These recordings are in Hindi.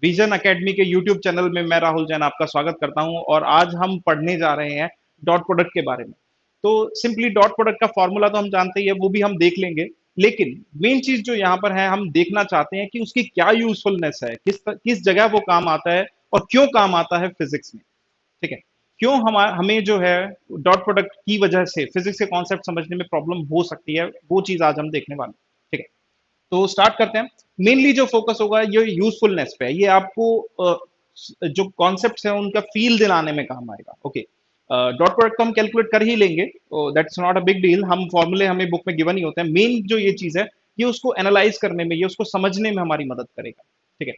विजन एकेडमी के यूट्यूब चैनल में मैं राहुल जैन आपका स्वागत करता हूं और आज हम पढ़ने जा रहे हैं डॉट प्रोडक्ट के बारे में। तो सिंपली डॉट प्रोडक्ट का फॉर्मूला तो हम जानते ही है, वो भी हम देख लेंगे। लेकिन मेन चीज जो यहाँ पर है, हम देखना चाहते हैं कि उसकी क्या यूजफुलनेस है, किस जगह वो काम आता है और क्यों काम आता है फिजिक्स में। ठीक है, क्यों हमें जो है डॉट प्रोडक्ट की वजह से फिजिक्स के कॉन्सेप्ट समझने में प्रॉब्लम हो सकती है, वो चीज आज हम देखने वाले हैं। ठीक है, तो स्टार्ट करते हैं। मेनली जो फोकस होगा ये यूजफुलनेस पे है। ये आपको जो कॉन्सेप्ट्स हैं उनका फील दिलाने में काम आएगा। ओके, डॉट प्रोडक्ट तो हम कैलकुलेट कर ही लेंगे, that's not a big deal. हम फॉर्मूले हमें बुक में गिवन ही होते हैं। मेन जो ये चीज है, ये उसको एनालाइज करने में, ये उसको समझने में हमारी मदद करेगा। ठीक है,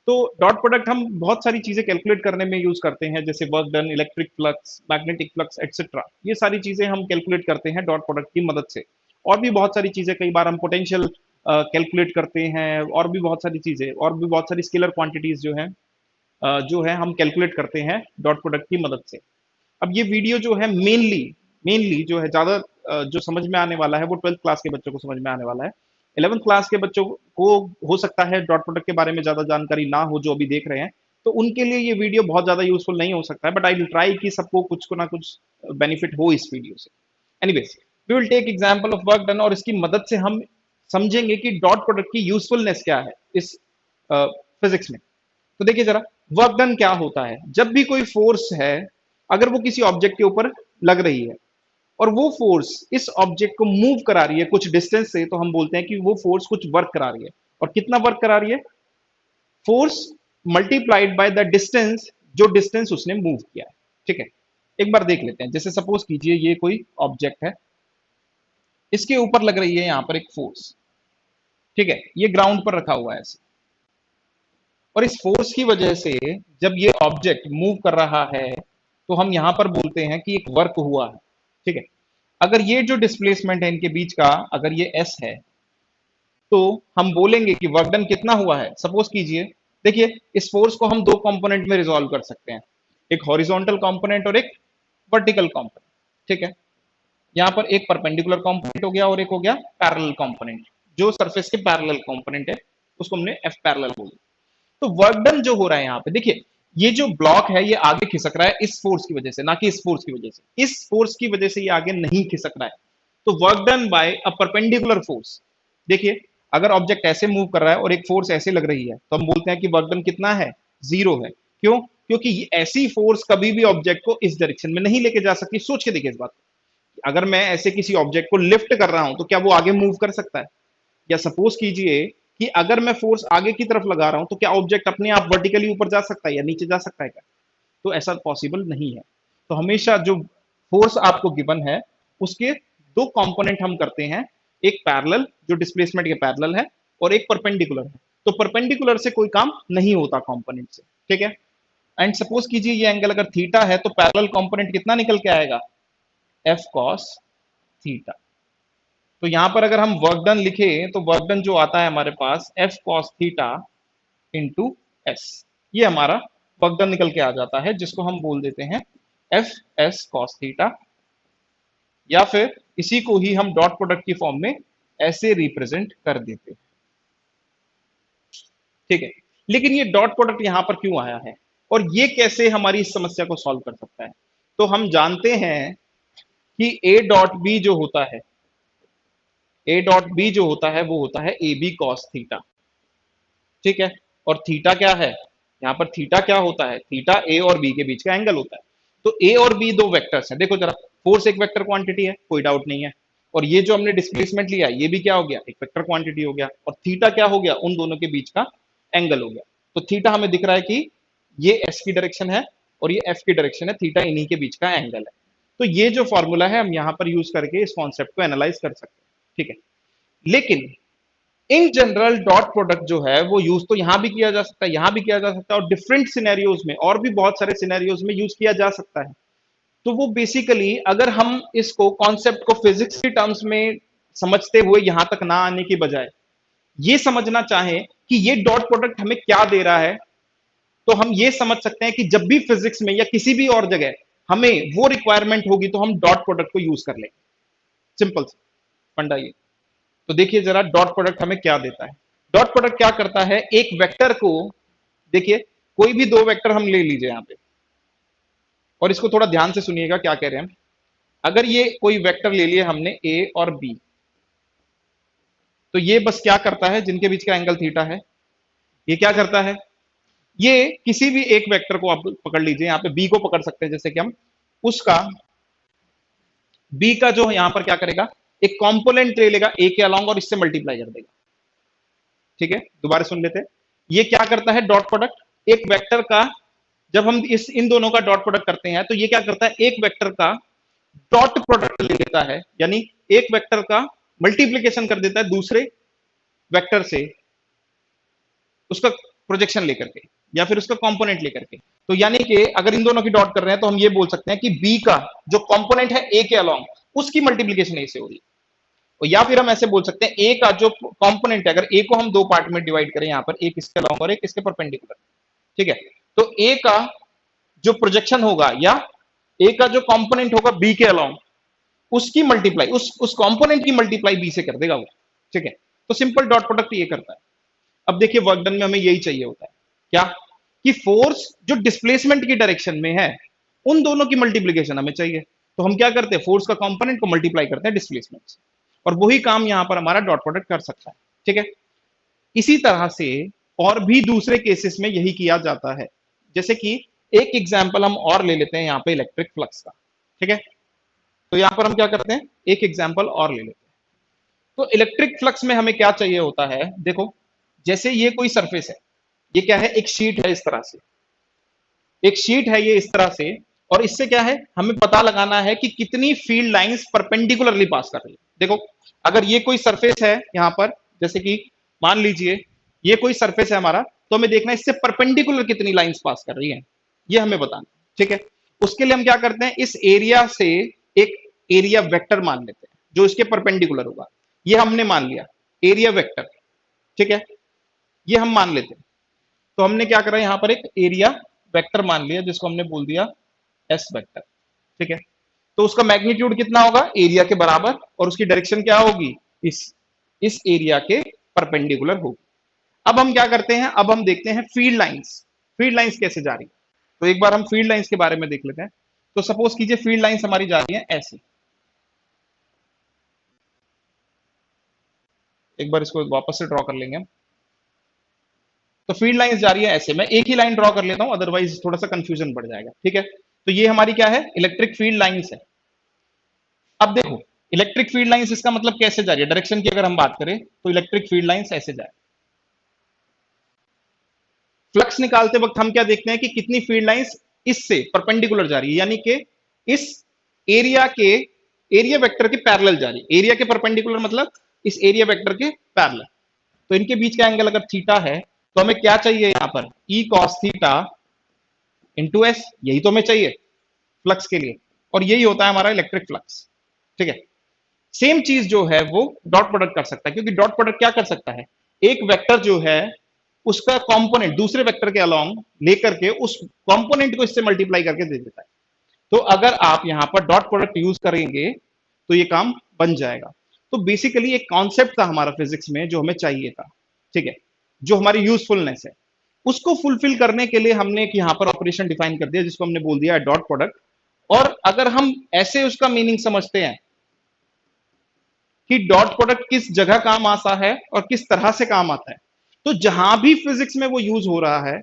तो डॉट प्रोडक्ट हम बहुत सारी चीजें कैलकुलेट करने में यूज करते हैं, जैसे work done, electric flux, magnetic flux etcetera. ये सारी चीजें हम कैलकुलेट करते हैं डॉट प्रोडक्ट की मदद से। और भी बहुत सारी चीजें, कई बार हम पोटेंशियल कैलकुलेट करते हैं, और भी बहुत सारी चीजें, और भी बहुत सारी स्केलर क्वांटिटीज जो है हम कैलकुलेट करते हैं डॉट प्रोडक्ट की मदद से। अब ये वीडियो जो है मेनली मेनली जो है ज्यादा जो समझ में आने वाला है वो 12th क्लास के बच्चों को समझ में आने वाला है। 11th क्लास के बच्चों को हो सकता है डॉट प्रोडक्ट के बारे में ज्यादा जानकारी ना हो, जो अभी देख रहे हैं, तो उनके लिए ये वीडियो बहुत ज्यादा यूजफुल नहीं हो सकता है। बट आई विल ट्राई कि सबको कुछ को ना कुछ बेनिफिट हो इस वीडियो से। Anyways, we will take example of work done, और इसकी मदद से हम समझेंगे कि डॉट प्रोडक्ट की यूजफुलनेस क्या है इस फिजिक्स में। तो देखिए जरा, वर्क डन क्या होता है। जब भी कोई फोर्स है, अगर वो किसी ऑब्जेक्ट के ऊपर लग रही है और वो फोर्स इस ऑब्जेक्ट को मूव करा रही है कुछ डिस्टेंस से, तो हम बोलते हैं कि वो फोर्स कुछ वर्क करा रही है। और कितना वर्क करा रही है? Force multiplied by the distance, जो डिस्टेंस उसने मूव किया है। ठीक है, एक बार देख लेते हैं। जैसे सपोज कीजिए ये कोई ऑब्जेक्ट है, इसके ऊपर लग रही है यहां पर एक फोर्स। ठीक है, ये ग्राउंड पर रखा हुआ है ऐसे, और इस फोर्स की वजह से जब ये ऑब्जेक्ट मूव कर रहा है, तो हम यहां पर बोलते हैं कि एक वर्क हुआ है। ठीक है, अगर ये जो डिस्प्लेसमेंट है इनके बीच का, अगर ये एस है, तो हम बोलेंगे कि वर्क डन कितना हुआ है। सपोज कीजिए, देखिए इस फोर्स को हम दो कंपोनेंट में रिजॉल्व कर सकते हैं, एक हॉरिजॉन्टल कंपोनेंट और एक वर्टिकल कंपोनेंट। ठीक है, यहाँ पर एक परपेंडिकुलर कंपोनेंट हो गया और एक हो गया पैरेलल कंपोनेंट। जो सरफेस के पैरेलल कंपोनेंट है उसको हमने एफ पैरेलल बोल दिया। तो वर्क डन जो हो रहा है यहाँ पे, देखिए ये जो ब्लॉक है ये आगे खिसक रहा है इस फोर्स की वजह से, ना कि इस फोर्स की वजह से। इस फोर्स की वजह से ये आगे नहीं खिसक रहा है। तो work done by a perpendicular force. देखिए, अगर ऑब्जेक्ट ऐसे मूव कर रहा है और एक फोर्स ऐसे लग रही है, तो हम बोलते हैं कि वर्क डन कितना है? जीरो है। क्यों? क्योंकि ऐसी फोर्स कभी भी ऑब्जेक्ट को इस डायरेक्शन में नहीं लेके जा सकती। सोच के देखिए इस बात को। अगर मैं ऐसे किसी ऑब्जेक्ट को लिफ्ट कर रहा हूं, तो क्या वो आगे मूव कर सकता है? या सपोज कीजिए कि अगर मैं फोर्स आगे की तरफ लगा रहा हूं, तो क्या ऑब्जेक्ट अपने आप वर्टिकली ऊपर जा सकता है या नीचे जा सकता है क्या? तो ऐसा पॉसिबल नहीं है। तो हमेशा जो फोर्स आपको गिवन है, उसके दो कंपोनेंट हम करते हैं, एक पैरेलल जो डिस्प्लेसमेंट के पैरेलल है, और एक परपेंडिकुलर है। तो परपेंडिकुलर से कोई काम नहीं होता कंपोनेंट से। ठीक है, एंड सपोज कीजिए ये एंगल अगर थीटा है, तो पैरेलल कंपोनेंट कितना निकल के आएगा? F cos theta. तो यहां पर अगर हम वर्क डन लिखे, तो वर्क डन जो आता है हमारे पास F cos theta into S, ये हमारा वर्क डन निकल के आ जाता है, जिसको हम बोल देते हैं एफ एस कॉस थीटा, या फिर इसी को ही हम डॉट प्रोडक्ट की फॉर्म में ऐसे रिप्रेजेंट कर देते हैं। ठीक है, लेकिन ये डॉट प्रोडक्ट यहां पर क्यों आया है और ये कैसे हमारी इस समस्या को सॉल्व कर सकता है? तो हम जानते हैं कि ए डॉट बी जो होता है, ए डॉट बी जो होता है वो होता है ए बी कॉस थीटा। ठीक है, और थीटा क्या है? यहाँ पर थीटा क्या होता है? थीटा ए और बी के बीच का एंगल होता है। तो ए और बी दो वेक्टर्स हैं। देखो जरा, फोर्स एक वेक्टर क्वांटिटी है, कोई डाउट नहीं है, और ये जो हमने डिस्प्लेसमेंट लिया ये भी क्या हो गया? एक वेक्टर क्वांटिटी हो गया। और थीटा क्या हो गया? उन दोनों के बीच का एंगल हो गया। तो थीटा हमें दिख रहा है कि ये एस की डायरेक्शन है और ये एफ की डायरेक्शन है, थीटा इन्हीं के बीच का एंगल है। तो ये जो फॉर्मूला है हम यहाँ पर यूज करके इस कॉन्सेप्ट को एनालाइज कर सकते हैं। ठीक है, लेकिन इन जनरल डॉट प्रोडक्ट जो है वो यूज तो यहां भी किया जा सकता है, यहां भी किया जा सकता है, और डिफरेंट सिनेरियोज में, और भी बहुत सारे सिनेरियोज में यूज किया जा सकता है। तो वो बेसिकली, अगर हम इसको कॉन्सेप्ट को फिजिक्स के टर्म्स में समझते हुए यहां तक ना आने की बजाय ये समझना चाहें कि ये डॉट प्रोडक्ट हमें क्या दे रहा है, तो हम ये समझ सकते हैं कि जब भी फिजिक्स में या किसी भी और जगह हमें वो रिक्वायरमेंट होगी, तो हम डॉट प्रोडक्ट को यूज कर लेंगे। सिंपल फंडा ये। तो देखिए जरा, डॉट प्रोडक्ट हमें क्या देता है। डॉट प्रोडक्ट क्या करता है? एक वेक्टर को, देखिए कोई भी दो वेक्टर हम ले लीजिए यहाँ पे, और इसको थोड़ा ध्यान से सुनिएगा क्या कह रहे हैं हम। अगर ये कोई वेक्टर ले लिए हमने ए और बी, तो ये बस क्या करता है, जिनके बीच का एंगल थीटा है, ये क्या करता है, ये किसी भी एक वेक्टर को आप पकड़ लीजिए, यहाँ पे बी को पकड़ सकते हैं, जैसे कि हम उसका बी का जो यहां पर क्या करेगा, एक कंपोनेंट ले लेगा ए के अलोंग और इससे मल्टीप्लाई कर देगा। ठीक है, दोबारा सुन लेते हैं। ये क्या करता है, डॉट प्रोडक्ट एक वेक्टर का, जब हम इस इन दोनों का डॉट प्रोडक्ट करते हैं तो ये क्या करता है, एक वेक्टर का डॉट प्रोडक्ट ले लेता है, यानी एक वेक्टर का मल्टीप्लीकेशन कर देता है दूसरे वेक्टर से, उसका प्रोजेक्शन लेकर के या फिर उसका कंपोनेंट लेकर के। तो यानी कि अगर इन दोनों की डॉट कर रहे हैं तो हम ये बोल सकते हैं कि बी का जो कंपोनेंट है ए के अलोंग, उसकी मल्टीप्लीकेशन ए से हो रही है। या फिर हम ऐसे बोल सकते हैं ए का जो कंपोनेंट है, अगर ए को हम दो पार्ट में डिवाइड करें, यहां पर एक इसके अलोंग और एक इसके परपेंडिकुलर, ठीक है, तो ए का जो प्रोजेक्शन होगा या ए का जो कंपोनेंट होगा बी के अलोंग, उसकी मल्टीप्लाई उस कंपोनेंट की मल्टीप्लाई बी से कर देगा वो। ठीक है, तो सिंपल डॉट प्रोडक्ट ये करता है। अब देखिए वर्क डन में हमें यही चाहिए होता है, क्या कि फोर्स जो डिस्प्लेसमेंट की डायरेक्शन में है उन दोनों की मल्टीप्लीकेशन हमें चाहिए। तो हम क्या करते हैं, फोर्स का कंपोनेंट को मल्टीप्लाई करते हैं डिस्प्लेसमेंट से, और वही काम यहां पर हमारा डॉट प्रोडक्ट कर सकता है। ठीक है, इसी तरह से और भी दूसरे केसेस में यही किया जाता है। जैसे कि एक एग्जांपल हम और ले लेते हैं यहां पे इलेक्ट्रिक फ्लक्स का। ठीक है, तो यहां पर हम क्या करते हैं, एक एग्जांपल और ले लेते हैं। तो इलेक्ट्रिक फ्लक्स में हमें क्या चाहिए होता है, देखो जैसे ये कोई सरफेस है, ये क्या है, एक शीट है, इस तरह से एक शीट है ये इस तरह से, और इससे क्या है, हमें पता लगाना है कि कितनी फील्ड लाइंस परपेंडिकुलरली पास कर रही है। देखो अगर ये कोई सरफेस है यहां पर, जैसे कि मान लीजिए ये कोई सरफेस है हमारा, तो हमें देखना है इससे परपेंडिकुलर कितनी लाइंस पास कर रही है, ये हमें बताना। ठीक है, उसके लिए हम क्या करते हैं, इस एरिया से एक एरिया वेक्टर मान लेते हैं जो इसके परपेंडिकुलर होगा। ये हमने मान लिया एरिया वेक्टर। ठीक है, ये हम मान लेते हैं। तो हमने क्या करा, यहां पर एक एरिया वेक्टर मान लिया जिसको हमने बोल दिया एस वेक्टर। ठीक है, तो उसका मैग्नीट्यूड कितना होगा, एरिया के बराबर, और उसकी डायरेक्शन क्या होगी, इस एरिया के परपेंडिकुलर होगी। अब हम क्या करते हैं, अब हम देखते हैं फील्ड लाइंस। फील्ड लाइंस कैसे जा रही है, तो एक बार हम फील्ड लाइंस के बारे में देख लेते हैं। तो सपोज कीजिए फील्ड लाइंस हमारी जा रही है ऐसे, एक बार इसको वापस से ड्रॉ कर लेंगे हम। तो फील्ड लाइंस जा रही है ऐसे, मैं एक ही लाइन ड्रॉ कर लेता हूं, अदरवाइज थोड़ा सा कंफ्यूजन बढ़ जाएगा। ठीक है, तो ये हमारी क्या है, इलेक्ट्रिक फील्ड लाइंस है। अब देखो इलेक्ट्रिक फील्ड लाइंस इसका मतलब कैसे जा रही है, डायरेक्शन की अगर हम बात करें तो इलेक्ट्रिक फील्ड लाइंस ऐसे जाए। फ्लक्स निकालते वक्त हम क्या देखते हैं कि कितनी फील्ड लाइंस इससे परपेंडिकुलर जा रही है, यानी कि इस एरिया वेक्टर के पैरेलल जा रही है। एरिया के परपेंडिकुलर मतलब इस एरिया वेक्टर के पैरेलल। तो इनके बीच का एंगल अगर थीटा है तो हमें क्या चाहिए यहां पर, E cos theta into S, यही तो हमें चाहिए फ्लक्स के लिए, और यही होता है हमारा इलेक्ट्रिक फ्लक्स। ठीक है, सेम चीज जो है वो डॉट प्रोडक्ट कर सकता है, क्योंकि डॉट प्रोडक्ट क्या कर सकता है, एक वेक्टर जो है उसका कंपोनेंट दूसरे वेक्टर के अलोंग लेकर के उस कंपोनेंट को इससे मल्टीप्लाई करके दे देता है। तो अगर आप यहां पर डॉट प्रोडक्ट यूज करेंगे तो ये काम बन जाएगा। तो बेसिकली एक कॉन्सेप्ट था हमारा फिजिक्स में जो हमें चाहिए था। ठीक है, जो हमारी यूजफुलनेस है उसको फुलफिल करने के लिए हमने एक यहां पर ऑपरेशन डिफाइन कर दिया जिसको हमने बोल दिया डॉट प्रोडक्ट। और अगर हम ऐसे उसका मीनिंग समझते हैं कि डॉट प्रोडक्ट किस जगह काम आता है और किस तरह से काम आता है, तो जहां भी फिजिक्स में वो यूज हो रहा है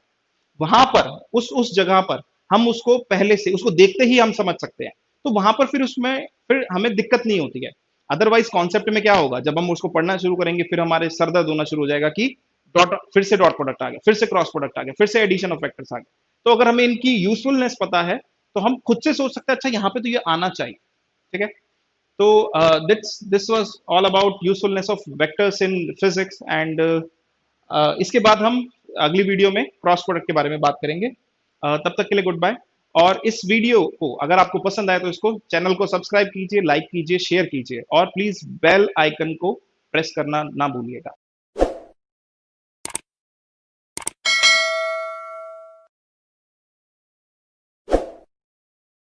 वहां पर उस जगह पर हम उसको पहले से उसको देखते ही हम समझ सकते हैं। तो वहां पर फिर उसमें फिर हमें दिक्कत नहीं होती है। अदरवाइज कॉन्सेप्ट में क्या होगा, जब हम उसको पढ़ना शुरू करेंगे फिर हमारे सर दर्द होना शुरू हो जाएगा कि डॉट, फिर से डॉट प्रोडक्ट आ गया, फिर से क्रॉस प्रोडक्ट आ गया, फिर से एडिशन ऑफ वेक्टर्स आ गया। तो अगर हमें इनकी यूजफुलनेस पता है तो हम खुद से सोच सकते हैं अच्छा यहाँ पे तो ये आना चाहिए। ठीक है, तो this was all about usefulness of vectors in physics and इसके बाद हम अगली वीडियो में क्रॉस प्रोडक्ट के बारे में बात करेंगे। तब तक के लिए गुड बाय। और इस वीडियो को अगर आपको पसंद आए तो इसको चैनल को सब्सक्राइब कीजिए, लाइक कीजिए, शेयर कीजिए, और प्लीज बेल आइकन को प्रेस करना ना भूलिएगा।